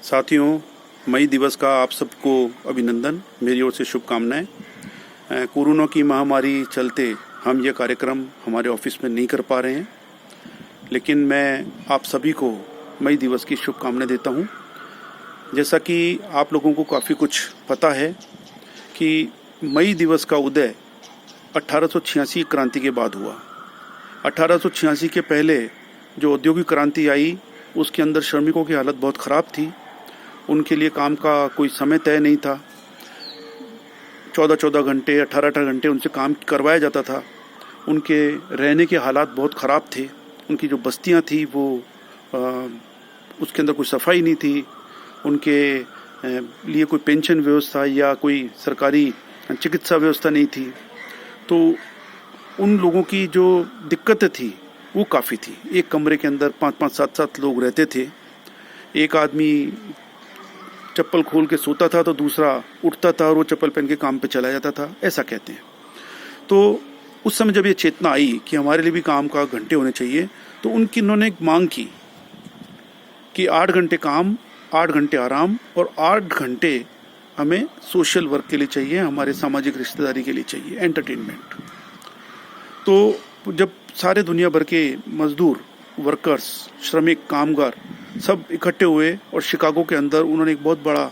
साथियों, मई दिवस का आप सबको अभिनंदन, मेरी ओर से शुभकामनाएं। कोरोना की महामारी चलते हम ये कार्यक्रम हमारे ऑफिस में नहीं कर पा रहे हैं, लेकिन मैं आप सभी को मई दिवस की शुभकामनाएं देता हूं। जैसा कि आप लोगों को काफ़ी कुछ पता है कि मई दिवस का उदय 1886 क्रांति के बाद हुआ। 1886 के पहले जो औद्योगिक क्रांति आई, उसके अंदर श्रमिकों की हालत बहुत ख़राब थी। उनके लिए काम का कोई समय तय नहीं था। 14-14 घंटे, 18-18 घंटे उनसे काम करवाया जाता था। उनके रहने के हालात बहुत ख़राब थे। उनकी जो बस्तियां थी वो उसके अंदर कोई सफाई नहीं थी। उनके लिए कोई पेंशन व्यवस्था या कोई सरकारी चिकित्सा व्यवस्था नहीं थी। तो उन लोगों की जो दिक्कतें थी वो काफ़ी थी। एक कमरे के अंदर 5-5, 7-7 लोग रहते थे। एक आदमी चप्पल खोल के सोता था तो दूसरा उठता था और वो चप्पल पहन के काम पे चला जाता था, ऐसा कहते हैं। तो उस समय जब ये चेतना आई कि हमारे लिए भी काम का घंटे होने चाहिए, तो उन्होंने एक मांग की कि 8 घंटे काम, 8 घंटे आराम और 8 घंटे हमें सोशल वर्क के लिए चाहिए, हमारे सामाजिक रिश्तेदारी के लिए चाहिए, एंटरटेनमेंट। तो जब सारे दुनिया भर के मजदूर, वर्कर्स, श्रमिक, कामगार सब इकट्ठे हुए और शिकागो के अंदर उन्होंने एक बहुत बड़ा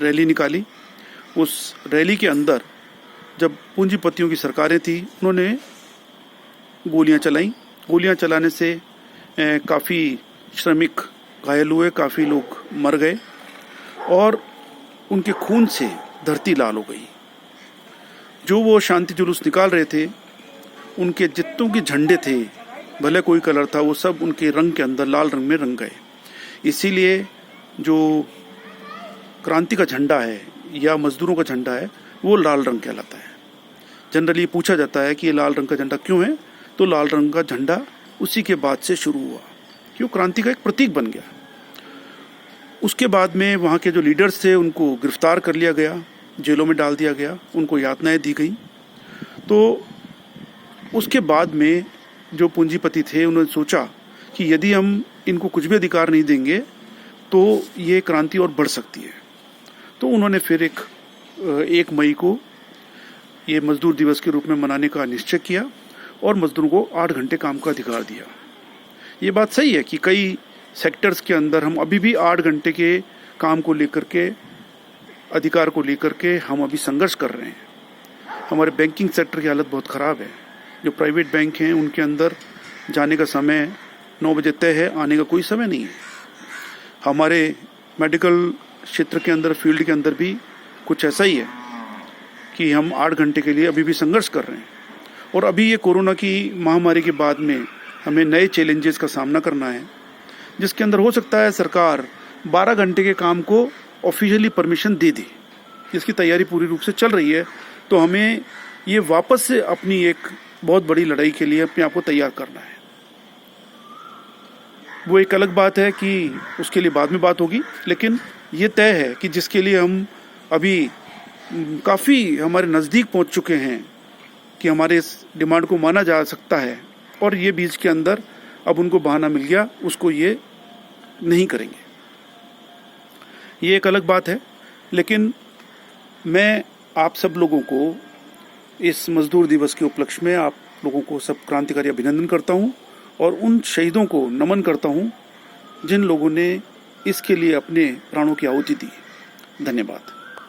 रैली निकाली। उस रैली के अंदर जब पूंजीपतियों की सरकारें थी, उन्होंने गोलियां चलाईं। गोलियां चलाने से काफ़ी श्रमिक घायल हुए, काफ़ी लोग मर गए और उनके खून से धरती लाल हो गई। जो वो शांति जुलूस निकाल रहे थे, उनके जितनों के झंडे थे, भले कोई कलर था, वो सब उनके रंग के अंदर लाल रंग में रंग गए। इसीलिए जो क्रांति का झंडा है या मजदूरों का झंडा है, वो लाल रंग कहलाता है। जनरली पूछा जाता है कि ये लाल रंग का झंडा क्यों है, तो लाल रंग का झंडा उसी के बाद से शुरू हुआ, क्यों क्रांति का एक प्रतीक बन गया। उसके बाद में वहाँ के जो लीडर्स थे उनको गिरफ्तार कर लिया गया, जेलों में डाल दिया गया, उनको यातनाएं दी गई। तो उसके बाद में जो पूंजीपति थे, उन्होंने सोचा कि यदि हम इनको कुछ भी अधिकार नहीं देंगे तो ये क्रांति और बढ़ सकती है। तो उन्होंने फिर 1 मई को ये मजदूर दिवस के रूप में मनाने का निश्चय किया और मजदूरों को 8 घंटे काम का अधिकार दिया। ये बात सही है कि कई सेक्टर्स के अंदर हम अभी भी 8 घंटे के काम को लेकर के, अधिकार को लेकर के हम अभी संघर्ष कर रहे हैं। हमारे बैंकिंग सेक्टर की हालत बहुत ख़राब है। जो प्राइवेट बैंक हैं उनके अंदर जाने का समय 9 बजे तय है, आने का कोई समय नहीं है। हमारे मेडिकल क्षेत्र के अंदर, फील्ड के अंदर भी कुछ ऐसा ही है कि हम 8 घंटे के लिए अभी भी संघर्ष कर रहे हैं। और अभी ये कोरोना की महामारी के बाद में हमें नए चैलेंजेस का सामना करना है, जिसके अंदर हो सकता है सरकार 12 घंटे के काम को ऑफिशियली परमिशन दे दी, जिसकी तैयारी पूरी रूप से चल रही है। तो हमें ये वापस से अपनी एक बहुत बड़ी लड़ाई के लिए अपने आप को तैयार करना है। वो एक अलग बात है कि उसके लिए बाद में बात होगी, लेकिन ये तय है कि जिसके लिए हम अभी काफ़ी हमारे नज़दीक पहुंच चुके हैं कि हमारे इस डिमांड को माना जा सकता है, और ये बीच के अंदर अब उनको बहाना मिल गया, उसको ये नहीं करेंगे। ये एक अलग बात है। लेकिन मैं आप सब लोगों को इस मजदूर दिवस के उपलक्ष्य में आप लोगों को सब क्रांतिकारी अभिनंदन करता हूं और उन शहीदों को नमन करता हूं जिन लोगों ने इसके लिए अपने प्राणों की आहुति दी। धन्यवाद।